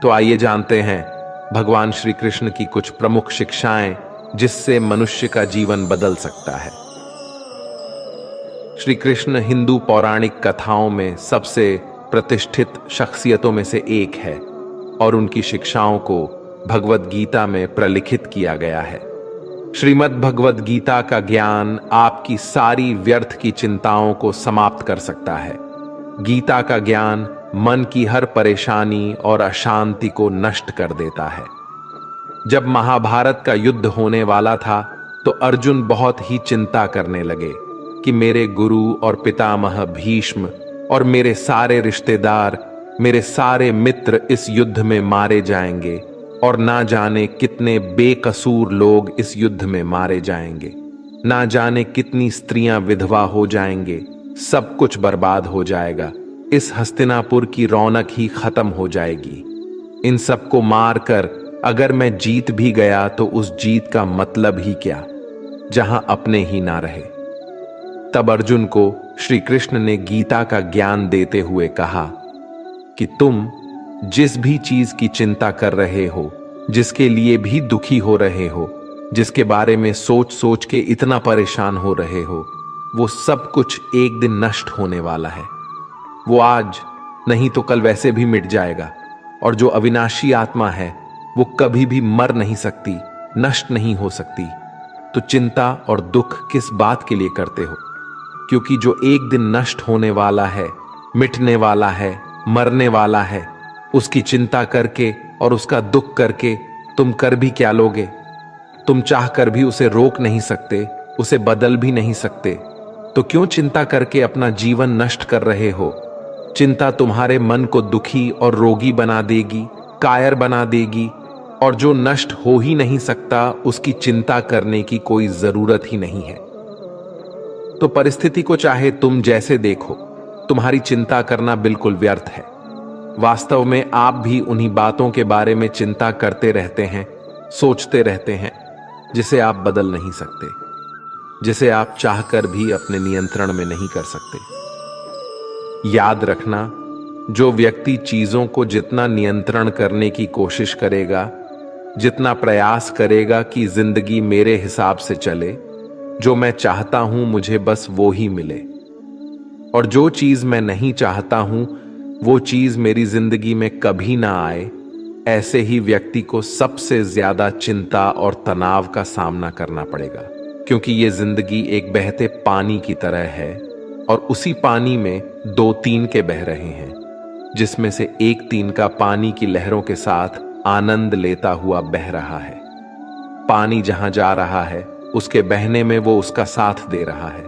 तो आइए जानते हैं भगवान श्री कृष्ण की कुछ प्रमुख शिक्षाएं जिससे मनुष्य का जीवन बदल सकता है। श्री कृष्ण हिंदू पौराणिक कथाओं में सबसे प्रतिष्ठित शख्सियतों में से एक है और उनकी शिक्षाओं को भगवद गीता में प्रलिखित किया गया है। श्रीमद् भगवद गीता का ज्ञान आपकी सारी व्यर्थ की चिंताओं को समाप्त कर सकता है। गीता का ज्ञान मन की हर परेशानी और अशांति को नष्ट कर देता है। जब महाभारत का युद्ध होने वाला था तो अर्जुन बहुत ही चिंता करने लगे कि मेरे गुरु और पितामह भीष्म और मेरे सारे रिश्तेदार, मेरे सारे मित्र इस युद्ध में मारे जाएंगे और ना जाने कितने बेकसूर लोग इस युद्ध में मारे जाएंगे, ना जाने कितनी स्त्रियां विधवा हो जाएंगे, सब कुछ बर्बाद हो जाएगा, इस हस्तिनापुर की रौनक ही खत्म हो जाएगी। इन सबको मारकर अगर मैं जीत भी गया तो उस जीत का मतलब ही क्या, जहां अपने ही ना रहे। तब अर्जुन को श्री कृष्ण ने गीता का ज्ञान देते हुए कहा कि तुम जिस भी चीज की चिंता कर रहे हो, जिसके लिए भी दुखी हो रहे हो, जिसके बारे में सोच सोच के इतना परेशान हो रहे हो, वो सब कुछ एक दिन नष्ट होने वाला है। वो आज नहीं तो कल वैसे भी मिट जाएगा और जो अविनाशी आत्मा है वो कभी भी मर नहीं सकती, नष्ट नहीं हो सकती। तो चिंता और दुख किस बात के लिए करते हो? क्योंकि जो एक दिन नष्ट होने वाला है, मिटने वाला है, मरने वाला है, उसकी चिंता करके और उसका दुख करके तुम कर भी क्या लोगे? तुम चाह कर भी उसे रोक नहीं सकते, उसे बदल भी नहीं सकते। तो क्यों चिंता करके अपना जीवन नष्ट कर रहे हो? चिंता तुम्हारे मन को दुखी और रोगी बना देगी, कायर बना देगी, और जो नष्ट हो ही नहीं सकता उसकी चिंता करने की कोई जरूरत ही नहीं है। तो परिस्थिति को चाहे तुम जैसे देखो, तुम्हारी चिंता करना बिल्कुल व्यर्थ है। वास्तव में आप भी उन्हीं बातों के बारे में चिंता करते रहते हैं, सोचते रहते हैं, जिसे आप बदल नहीं सकते, जिसे आप चाहकर भी अपने नियंत्रण में नहीं कर सकते। याद रखना, जो व्यक्ति चीजों को जितना नियंत्रण करने की कोशिश करेगा, जितना प्रयास करेगा कि जिंदगी मेरे हिसाब से चले, जो मैं चाहता हूं मुझे बस वो ही मिले, और जो चीज मैं नहीं चाहता हूं वो चीज मेरी जिंदगी में कभी ना आए, ऐसे ही व्यक्ति को सबसे ज्यादा चिंता और तनाव का सामना करना पड़ेगा। क्योंकि ये जिंदगी एक बहते पानी की तरह है और उसी पानी में दो तिनके बह रहे हैं, जिसमें से एक तिनका पानी की लहरों के साथ आनंद लेता हुआ बह रहा है। पानी जहां जा रहा है उसके बहने में वो उसका साथ दे रहा है।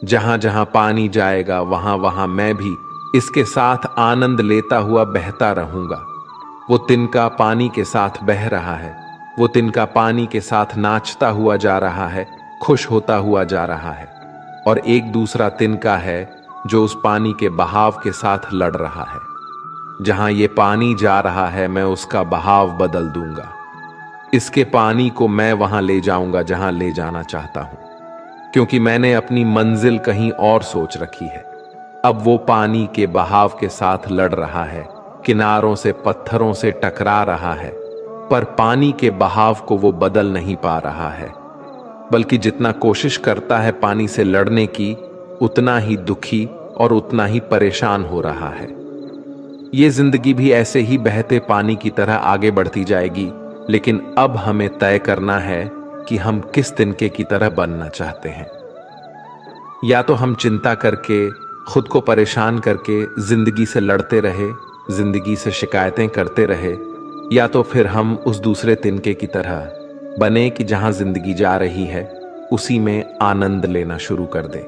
जहां जहां पानी जाएगा वहां वहां मैं भी इसके साथ आनंद लेता हुआ बहता रहूंगा। वो तिनका पानी के साथ बह रहा है, वो तिनका पानी के साथ नाचता हुआ जा रहा है, खुश होता हुआ जा रहा है, और एक दूसरा तिनका है जो उस पानी के बहाव के साथ लड़ रहा है। जहां ये पानी जा रहा है मैं उसका बहाव बदल दूंगा, इसके पानी को मैं वहां ले जाऊंगा जहां ले जाना चाहता हूं, क्योंकि मैंने अपनी मंजिल कहीं और सोच रखी है। अब वो पानी के बहाव के साथ लड़ रहा है, किनारों से पत्थरों से टकरा रहा है, पर पानी के बहाव को वो बदल नहीं पा रहा है, बल्कि जितना कोशिश करता है पानी से लड़ने की, उतना ही दुखी और उतना ही परेशान हो रहा है। ये जिंदगी भी ऐसे ही बहते पानी की तरह आगे बढ़ती जाएगी, लेकिन अब हमें तय करना है कि हम किस तिनके की तरह बनना चाहते हैं। या तो हम चिंता करके, खुद को परेशान करके जिंदगी से लड़ते रहे, जिंदगी से शिकायतें करते रहे, या तो फिर हम उस दूसरे तिनके की तरह बने कि जहां जिंदगी जा रही है उसी में आनंद लेना शुरू कर दे,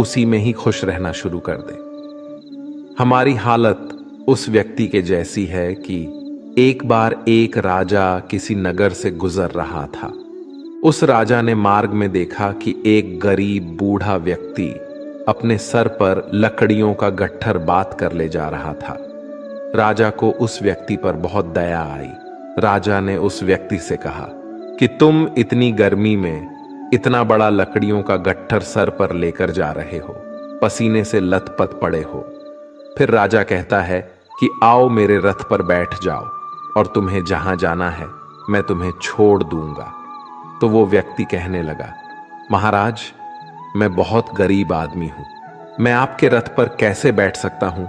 उसी में ही खुश रहना शुरू कर दे। हमारी हालत उस व्यक्ति के जैसी है कि एक बार एक राजा किसी नगर से गुजर रहा था। उस राजा ने मार्ग में देखा कि एक गरीब बूढ़ा व्यक्ति अपने सर पर लकड़ियों का गट्ठर बात कर ले जा रहा था। राजा को उस व्यक्ति पर बहुत दया आई। राजा ने उस व्यक्ति से कहा कि तुम इतनी गर्मी में इतना बड़ा लकड़ियों का गट्ठर सर पर लेकर जा रहे हो, पसीने से लथपथ पड़े हो। फिर राजा कहता है कि आओ मेरे रथ पर बैठ जाओ और तुम्हें जहां जाना है मैं तुम्हें छोड़ दूंगा। तो वो व्यक्ति कहने लगा, महाराज, मैं बहुत गरीब आदमी हूं, मैं आपके रथ पर कैसे बैठ सकता हूं?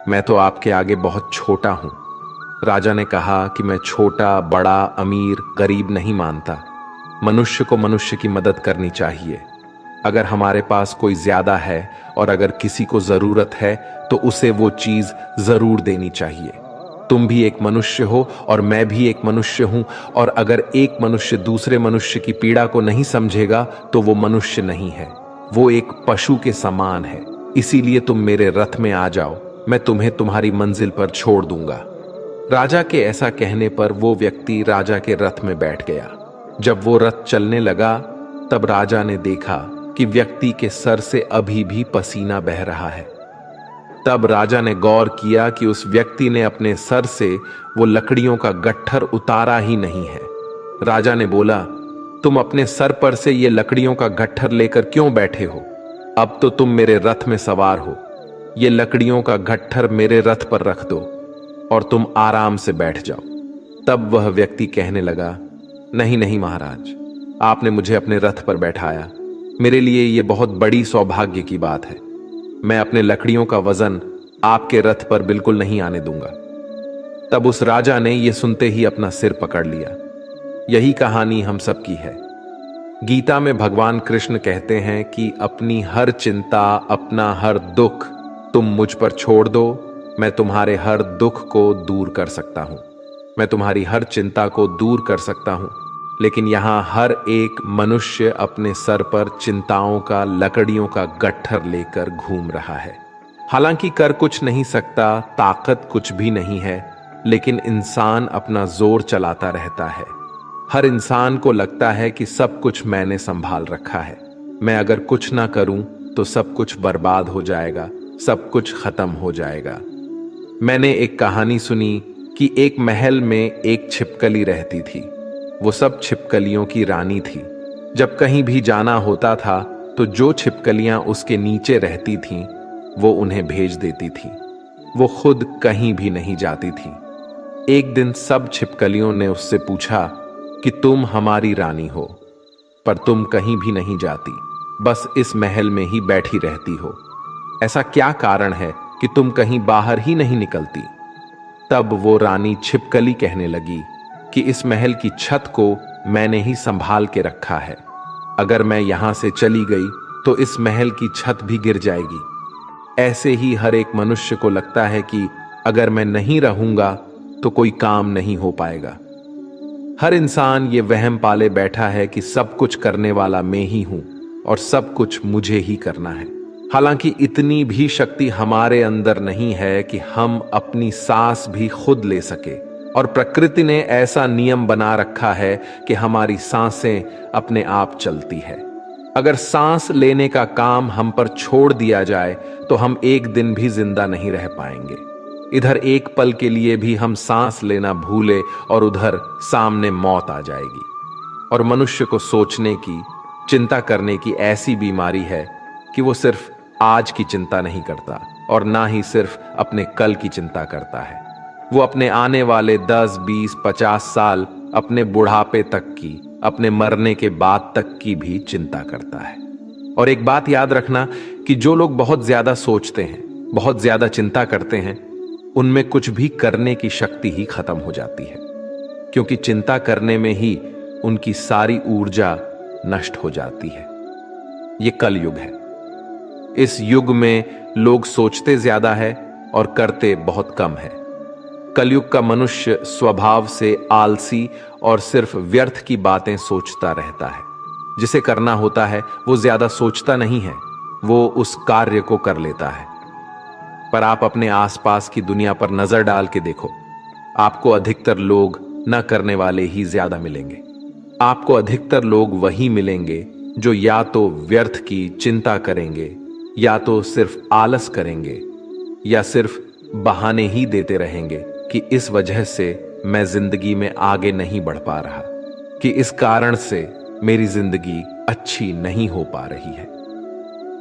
मैं तो आपके आगे बहुत छोटा हूं। राजा ने कहा कि मैं छोटा, बड़ा, अमीर, गरीब नहीं मानता। मनुष्य को मनुष्य की मदद करनी चाहिए। अगर हमारे पास कोई ज्यादा है और अगर किसी को जरूरत है तो उसे वो चीज जरूर देनी चाहिए। तुम भी एक मनुष्य हो और मैं भी एक मनुष्य हूं, और अगर एक मनुष्य दूसरे मनुष्य की पीड़ा को नहीं समझेगा तो वो मनुष्य नहीं है, वो एक पशु के समान है। इसीलिए तुम मेरे रथ में आ जाओ, मैं तुम्हें तुम्हारी मंजिल पर छोड़ दूंगा। राजा के ऐसा कहने पर वो व्यक्ति राजा के रथ में बैठ गया। जब वो रथ चलने लगा तब राजा ने देखा कि व्यक्ति के सर से अभी भी पसीना बह रहा है। तब राजा ने गौर किया कि उस व्यक्ति ने अपने सर से वो लकड़ियों का गट्ठर उतारा ही नहीं है। राजा ने बोला, तुम अपने सर पर से ये लकड़ियों का गट्ठर लेकर क्यों बैठे हो? अब तो तुम मेरे रथ में सवार हो, ये लकड़ियों का गट्ठर मेरे रथ पर रख दो और तुम आराम से बैठ जाओ। तब वह व्यक्ति कहने लगा, नहीं नहीं महाराज, आपने मुझे अपने रथ पर बैठाया, मेरे लिए यह बहुत बड़ी सौभाग्य की बात है। मैं अपने लकड़ियों का वजन आपके रथ पर बिल्कुल नहीं आने दूंगा। तब उस राजा ने यह सुनते ही अपना सिर पकड़ लिया। यही कहानी हम सबकी है। गीता में भगवान कृष्ण कहते हैं कि अपनी हर चिंता, अपना हर दुख तुम मुझ पर छोड़ दो, मैं तुम्हारे हर दुख को दूर कर सकता हूं, मैं तुम्हारी हर चिंता को दूर कर सकता हूं। लेकिन यहां हर एक मनुष्य अपने सर पर चिंताओं का, लकड़ियों का गट्ठर लेकर घूम रहा है। हालांकि कर कुछ नहीं सकता, ताकत कुछ भी नहीं है, लेकिन इंसान अपना जोर चलाता रहता है। हर इंसान को लगता है कि सब कुछ मैंने संभाल रखा है, मैं अगर कुछ ना करूं तो सब कुछ बर्बाद हो जाएगा, सब कुछ खत्म हो जाएगा। मैंने एक कहानी सुनी कि एक महल में एक छिपकली रहती थी। वो सब छिपकलियों की रानी थी। जब कहीं भी जाना होता था तो जो छिपकलियां उसके नीचे रहती थीं, वो उन्हें भेज देती थी। वो खुद कहीं भी नहीं जाती थी। एक दिन सब छिपकलियों ने उससे पूछा कि तुम हमारी रानी हो, पर तुम कहीं भी नहीं जाती, बस इस महल में ही बैठी रहती हो। ऐसा क्या कारण है कि तुम कहीं बाहर ही नहीं निकलती? तब वो रानी छिपकली कहने लगी कि इस महल की छत को मैंने ही संभाल के रखा है। अगर मैं यहां से चली गई तो इस महल की छत भी गिर जाएगी। ऐसे ही हर एक मनुष्य को लगता है कि अगर मैं नहीं रहूंगा तो कोई काम नहीं हो पाएगा। हर इंसान ये वहम पाले बैठा है कि सब कुछ करने वाला मैं ही हूं और सब कुछ मुझे ही करना है। हालांकि इतनी भी शक्ति हमारे अंदर नहीं है कि हम अपनी सांस भी खुद ले सके, और प्रकृति ने ऐसा नियम बना रखा है कि हमारी सांसें अपने आप चलती है। अगर सांस लेने का काम हम पर छोड़ दिया जाए तो हम एक दिन भी जिंदा नहीं रह पाएंगे। इधर एक पल के लिए भी हम सांस लेना भूले और उधर सामने मौत आ जाएगी। और मनुष्य को सोचने की, चिंता करने की ऐसी बीमारी है कि वो सिर्फ आज की चिंता नहीं करता और ना ही सिर्फ अपने कल की चिंता करता है। वो अपने आने वाले 10, 20, 50 साल, अपने बुढ़ापे तक की, अपने मरने के बाद तक की भी चिंता करता है। और एक बात याद रखना कि जो लोग बहुत ज्यादा सोचते हैं, बहुत ज्यादा चिंता करते हैं, उनमें कुछ भी करने की शक्ति ही खत्म हो जाती है, क्योंकि चिंता करने में ही उनकी सारी ऊर्जा नष्ट हो जाती है। ये कलयुग है। इस युग में लोग सोचते ज्यादा है और करते बहुत कम है। कलयुग का मनुष्य स्वभाव से आलसी और सिर्फ व्यर्थ की बातें सोचता रहता है। जिसे करना होता है वो ज्यादा सोचता नहीं है, वो उस कार्य को कर लेता है। पर आप अपने आसपास की दुनिया पर नजर डाल के देखो, आपको अधिकतर लोग न करने वाले ही ज्यादा मिलेंगे। आपको अधिकतर लोग वही मिलेंगे जो या तो व्यर्थ की चिंता करेंगे, या तो सिर्फ आलस करेंगे, या सिर्फ बहाने ही देते रहेंगे कि इस वजह से मैं जिंदगी में आगे नहीं बढ़ पा रहा, कि इस कारण से मेरी जिंदगी अच्छी नहीं हो पा रही है।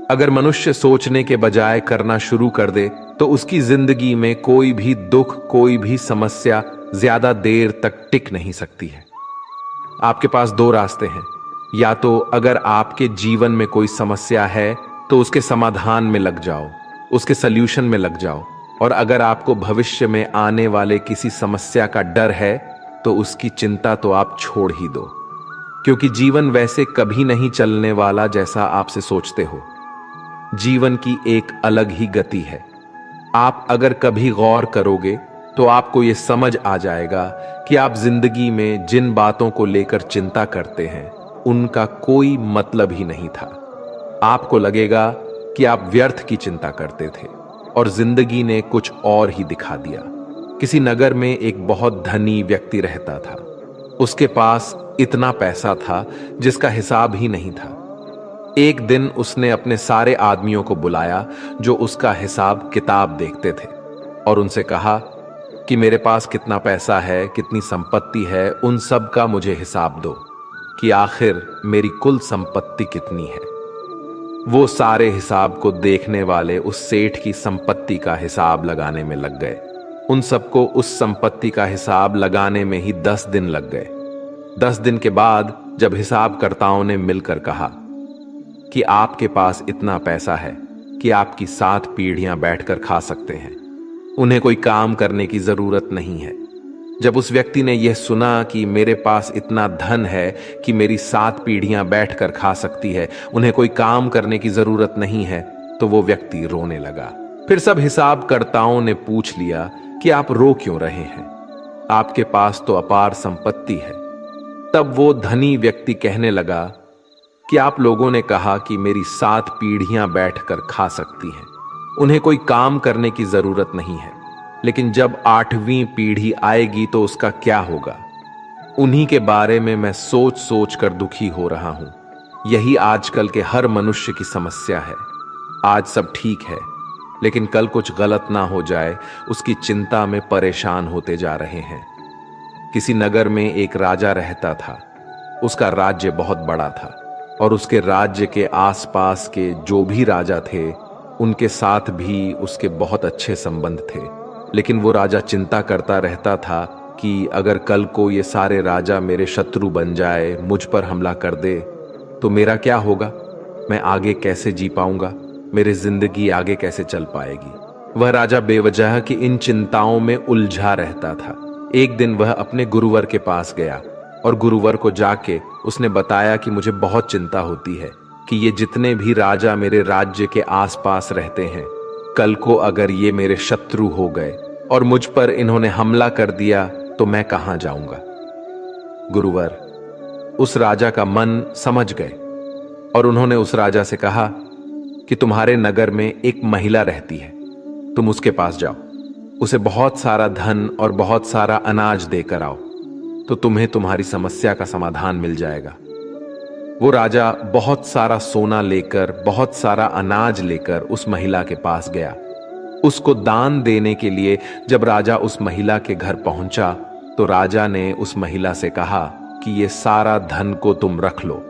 अगर मनुष्य सोचने के बजाय करना शुरू कर दे तो उसकी जिंदगी में कोई भी दुख, कोई भी समस्या ज्यादा देर तक टिक नहीं सकती है। आपके पास दो रास्ते हैं। या तो अगर आपके जीवन में कोई समस्या है तो उसके समाधान में लग जाओ, उसके सल्यूशन में लग जाओ। और अगर आपको भविष्य में आने वाले किसी समस्या का डर है तो उसकी चिंता तो आप छोड़ ही दो, क्योंकि जीवन वैसे कभी नहीं चलने वाला जैसा आपसे सोचते हो। जीवन की एक अलग ही गति है। आप अगर कभी गौर करोगे तो आपको यह समझ आ जाएगा कि आप जिंदगी में जिन बातों को लेकर चिंता करते हैं उनका कोई मतलब ही नहीं था। आपको लगेगा कि आप व्यर्थ की चिंता करते थे और जिंदगी ने कुछ और ही दिखा दिया। किसी नगर में एक बहुत धनी व्यक्ति रहता था। उसके पास इतना पैसा था जिसका हिसाब ही नहीं था। एक दिन उसने अपने सारे आदमियों को बुलाया जो उसका हिसाब किताब देखते थे और उनसे कहा कि मेरे पास कितना पैसा है, कितनी संपत्ति है, उन सब का मुझे हिसाब दो कि आखिर मेरी कुल संपत्ति कितनी है। वो सारे हिसाब को देखने वाले उस सेठ की संपत्ति का हिसाब लगाने में लग गए। उन सबको उस संपत्ति का हिसाब लगाने में ही 10 दिन लग गए। 10 दिन के बाद जब हिसाबकर्ताओं ने मिलकर कहा कि आपके पास इतना पैसा है कि आपकी 7 पीढ़ियां बैठकर खा सकते हैं, उन्हें कोई काम करने की जरूरत नहीं है। जब उस व्यक्ति ने यह सुना कि मेरे पास इतना धन है कि मेरी 7 पीढ़ियां बैठकर खा सकती है, उन्हें कोई काम करने की जरूरत नहीं है, तो वो व्यक्ति रोने लगा। फिर सब हिसाबकर्ताओं ने पूछ लिया कि आप रो क्यों रहे हैं, आपके पास तो अपार संपत्ति है। तब वो धनी व्यक्ति कहने लगा कि आप लोगों ने कहा कि मेरी 7 पीढ़ियां बैठकर खा सकती हैं, उन्हें कोई काम करने की जरूरत नहीं है, लेकिन जब 8वीं पीढ़ी आएगी तो उसका क्या होगा? उन्हीं के बारे में मैं सोच सोच कर दुखी हो रहा हूं। यही आजकल के हर मनुष्य की समस्या है। आज सब ठीक है, लेकिन कल कुछ गलत ना हो जाए, उसकी चिंता में परेशान होते जा रहे हैं। किसी नगर में एक राजा रहता था। उसका राज्य बहुत बड़ा था और उसके राज्य के आसपास के जो भी राजा थे उनके साथ भी उसके बहुत अच्छे संबंध थे। लेकिन वो राजा चिंता करता रहता था कि अगर कल को ये सारे राजा मेरे शत्रु बन जाए, मुझ पर हमला कर दे, तो मेरा क्या होगा? मैं आगे कैसे जी पाऊंगा? मेरी जिंदगी आगे कैसे चल पाएगी? वह राजा बेवजह की इन चिंताओं में उलझा रहता था। एक दिन वह अपने गुरुवर के पास गया और गुरुवर को जाके उसने बताया कि मुझे बहुत चिंता होती है कि ये जितने भी राजा मेरे राज्य के आसपास रहते हैं, कल को अगर ये मेरे शत्रु हो गए और मुझ पर इन्होंने हमला कर दिया तो मैं कहां जाऊंगा? गुरुवर उस राजा का मन समझ गए और उन्होंने उस राजा से कहा कि तुम्हारे नगर में एक महिला रहती है, तुम उसके पास जाओ, उसे बहुत सारा धन और बहुत सारा अनाज देकर आओ, तो तुम्हें तुम्हारी समस्या का समाधान मिल जाएगा। वो राजा बहुत सारा सोना लेकर, बहुत सारा अनाज लेकर उस महिला के पास गया। उसको दान देने के लिए जब राजा उस महिला के घर पहुंचा तो राजा ने उस महिला से कहा कि ये सारा धन को तुम रख लो,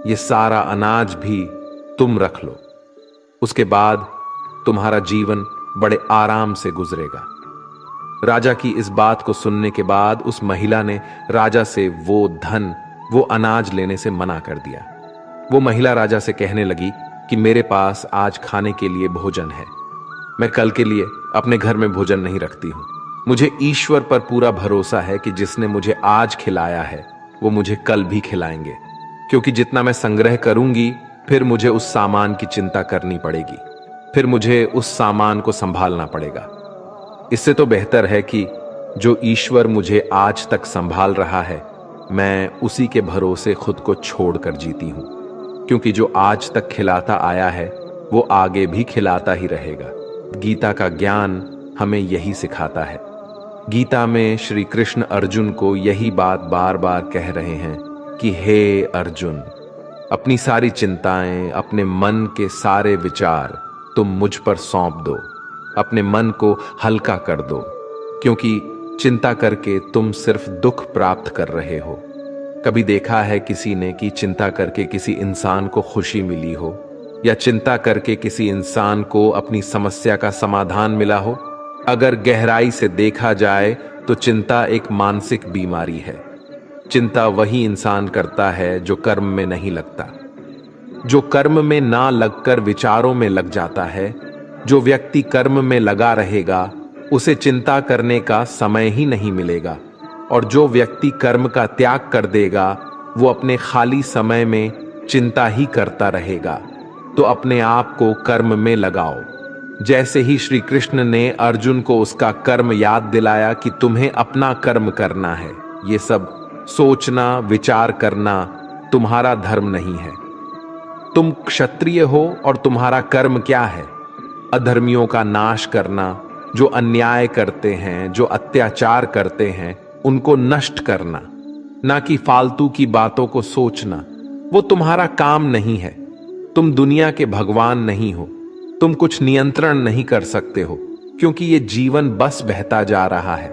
ये सारा अनाज भी तुम रख लो, उसके बाद तुम्हारा जीवन बड़े आराम से गुजरेगा। राजा की इस बात को सुनने के बाद उस महिला ने राजा से वो धन, वो अनाज लेने से मना कर दिया। वो महिला राजा से कहने लगी कि मेरे पास आज खाने के लिए भोजन है, मैं कल के लिए अपने घर में भोजन नहीं रखती हूं। मुझे ईश्वर पर पूरा भरोसा है कि जिसने मुझे आज खिलाया है वो मुझे कल भी खिलाएंगे, क्योंकि जितना मैं संग्रह करूंगी फिर मुझे उस सामान की चिंता करनी पड़ेगी, फिर मुझे उस सामान को संभालना पड़ेगा। इससे तो बेहतर है कि जो ईश्वर मुझे आज तक संभाल रहा है, मैं उसी के भरोसे खुद को छोड़कर जीती हूं, क्योंकि जो आज तक खिलाता आया है वो आगे भी खिलाता ही रहेगा। गीता का ज्ञान हमें यही सिखाता है। गीता में श्री कृष्ण अर्जुन को यही बात बार बार कह रहे हैं कि हे अर्जुन, अपनी सारी चिंताएं, अपने मन के सारे विचार तुम मुझ पर सौंप दो, अपने मन को हल्का कर दो, क्योंकि चिंता करके तुम सिर्फ दुख प्राप्त कर रहे हो। कभी देखा है किसी ने कि चिंता करके किसी इंसान को खुशी मिली हो? या चिंता करके किसी इंसान को अपनी समस्या का समाधान मिला हो? अगर गहराई से देखा जाए तो चिंता एक मानसिक बीमारी है। चिंता वही इंसान करता है जो कर्म में नहीं लगता, जो कर्म में ना लगकर विचारों में लग जाता है। जो व्यक्ति कर्म में लगा रहेगा उसे चिंता करने का समय ही नहीं मिलेगा, और जो व्यक्ति कर्म का त्याग कर देगा वो अपने खाली समय में चिंता ही करता रहेगा। तो अपने आप को कर्म में लगाओ। जैसे ही श्री कृष्ण ने अर्जुन को उसका कर्म याद दिलाया कि तुम्हें अपना कर्म करना है, ये सब सोचना विचार करना तुम्हारा धर्म नहीं है। तुम क्षत्रिय हो और तुम्हारा कर्म क्या है? अधर्मियों का नाश करना, जो अन्याय करते हैं, जो अत्याचार करते हैं, उनको नष्ट करना, ना कि फालतू की बातों को सोचना। वो तुम्हारा काम नहीं है। तुम दुनिया के भगवान नहीं हो। तुम कुछ नियंत्रण नहीं कर सकते हो, क्योंकि ये जीवन बस बहता जा रहा है।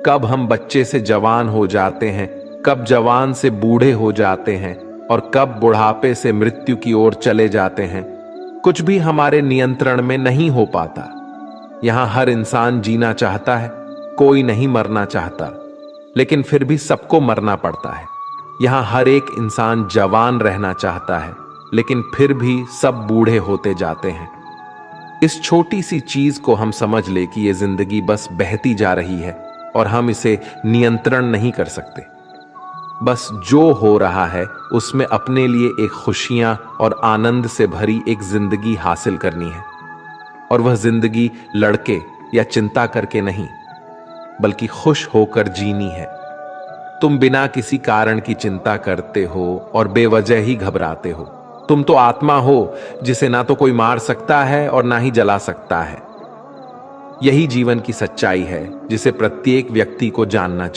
कब हम बच्चे से जवान हो जाते हैं, कब जवान से बूढ़े हो जाते हैं, और कब बुढ़ापे से मृत्यु की ओर चले जाते हैं, कुछ भी हमारे नियंत्रण में नहीं हो पाता। यहां हर इंसान जीना चाहता है, कोई नहीं मरना चाहता, लेकिन फिर भी सबको मरना पड़ता है। यहां हर एक इंसान जवान रहना चाहता है, लेकिन फिर भी सब बूढ़े होते जाते हैं। इस छोटी सी चीज को हम समझ ले कि ये जिंदगी बस बहती जा रही है और हम इसे नियंत्रण नहीं कर सकते। बस जो हो रहा है उसमें अपने लिए एक खुशियां और आनंद से भरी एक जिंदगी हासिल करनी है, और वह जिंदगी लड़के या चिंता करके नहीं, बल्कि खुश होकर जीनी है। तुम बिना किसी कारण की चिंता करते हो और बेवजह ही घबराते हो। तुम तो आत्मा हो जिसे ना तो कोई मार सकता है और ना ही जला सकता है। यही जीवन की सच्चाई है जिसे प्रत्येक व्यक्ति को जानना चाहिए।